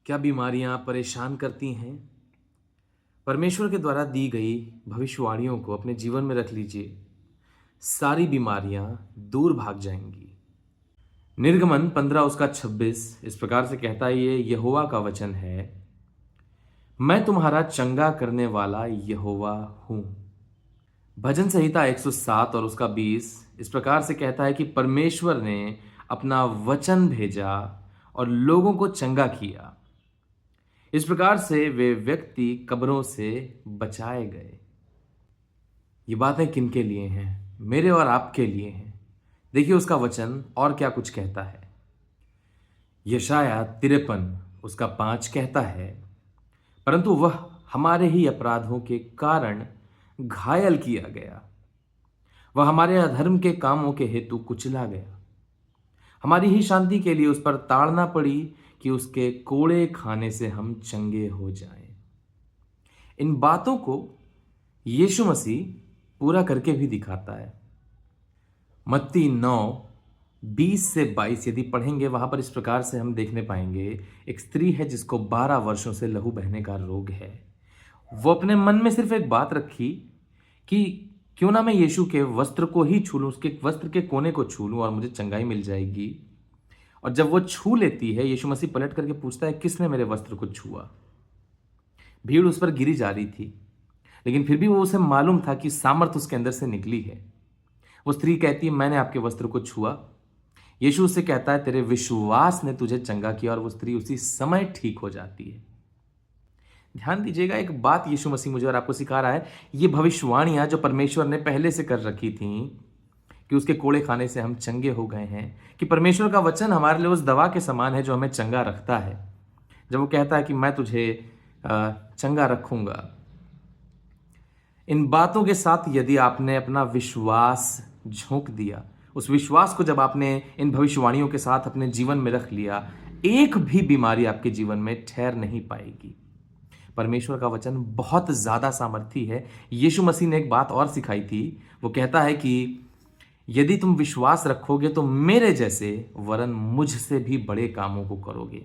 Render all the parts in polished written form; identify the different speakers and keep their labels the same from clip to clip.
Speaker 1: क्या बीमारियां परेशान करती हैं? परमेश्वर के द्वारा दी गई भविष्यवाणियों को अपने जीवन में रख लीजिए। सारी बीमारियां दूर भाग जाएंगी। निर्गमन 15 उसका 26 इस प्रकार से कहता है, ये यहोवा का वचन है, मैं तुम्हारा चंगा करने वाला यहोवा हूं। भजन संहिता 107 और उसका 20 इस प्रकार से कहता है कि परमेश्वर ने अपना वचन भेजा और लोगों को चंगा किया। इस प्रकार से वे व्यक्ति कब्रों से बचाए गए। ये बातें किनके लिए हैं? मेरे और आपके लिए हैं। देखिए उसका वचन और क्या कुछ कहता है। यशाया 53 उसका 5 कहता है, परंतु वह हमारे ही अपराधों के कारण घायल किया गया, वह हमारे अधर्म के कामों के हेतु कुचला गया, हमारी ही शांति के लिए उस पर ताड़ना पड़ी कि उसके कोड़े खाने से हम चंगे हो जाएं। इन बातों को यीशु मसीह पूरा करके भी दिखाता है। मत्ती 9:20 से 22 यदि पढ़ेंगे, वहां पर इस प्रकार से हम देखने पाएंगे, एक स्त्री है जिसको 12 वर्षों से लहू बहने का रोग है। वो अपने मन में सिर्फ एक बात रखी कि क्यों ना मैं यीशु के वस्त्र को ही छू लूं, उसके वस्त्र के कोने को छू लूं और मुझे चंगाई मिल जाएगी। और जब वो छू लेती है, यीशु मसीह पलट करके पूछता है, किसने मेरे वस्त्र को छुआ? भीड़ उस पर गिरी जा रही थी, लेकिन फिर भी वो उसे मालूम था कि सामर्थ उसके अंदर से निकली है। वो स्त्री कहती है, मैंने आपके वस्त्र को छुआ। यीशु उससे कहता है, तेरे विश्वास ने तुझे चंगा किया, और वो स्त्री उसी समय ठीक हो जाती है। ध्यान दीजिएगा, एक बात यीशु मसीह मुझे और आपको सिखा रहा है। ये भविष्यवाणियां जो परमेश्वर ने पहले से कर रखी थी कि उसके कोड़े खाने से हम चंगे हो गए हैं, कि परमेश्वर का वचन हमारे लिए उस दवा के समान है जो हमें चंगा रखता है। जब वो कहता है कि मैं तुझे चंगा रखूंगा, इन बातों के साथ यदि आपने अपना विश्वास झोंक दिया, उस विश्वास को जब आपने इन भविष्यवाणियों के साथ अपने जीवन में रख लिया, एक भी बीमारी आपके जीवन में ठहर नहीं पाएगी। परमेश्वर का वचन बहुत ज्यादा सामर्थी है। यीशु मसीह ने एक बात और सिखाई थी। वो कहता है कि यदि तुम विश्वास रखोगे तो मेरे जैसे वरन मुझसे भी बड़े कामों को करोगे।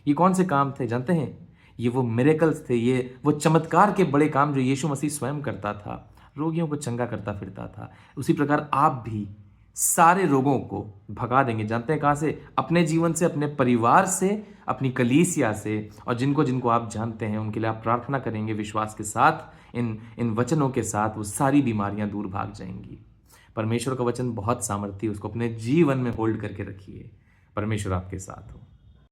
Speaker 1: ये कौन से काम थे जानते हैं? ये वो मिरेकल्स थे, ये वो चमत्कार के बड़े काम जो यीशु मसीह स्वयं करता था, रोगियों को चंगा करता फिरता था। उसी प्रकार आप भी सारे रोगों को भगा देंगे। जानते हैं कहां से? अपने जीवन से, अपने परिवार से, अपनी कलीसिया से, और जिनको जिनको आप जानते हैं उनके लिए आप प्रार्थना करेंगे विश्वास के साथ। इन वचनों के साथ वो सारी बीमारियां दूर भाग जाएंगी। परमेश्वर का वचन बहुत सामर्थी है, उसको अपने जीवन में होल्ड करके रखिए। परमेश्वर आपके साथ हो।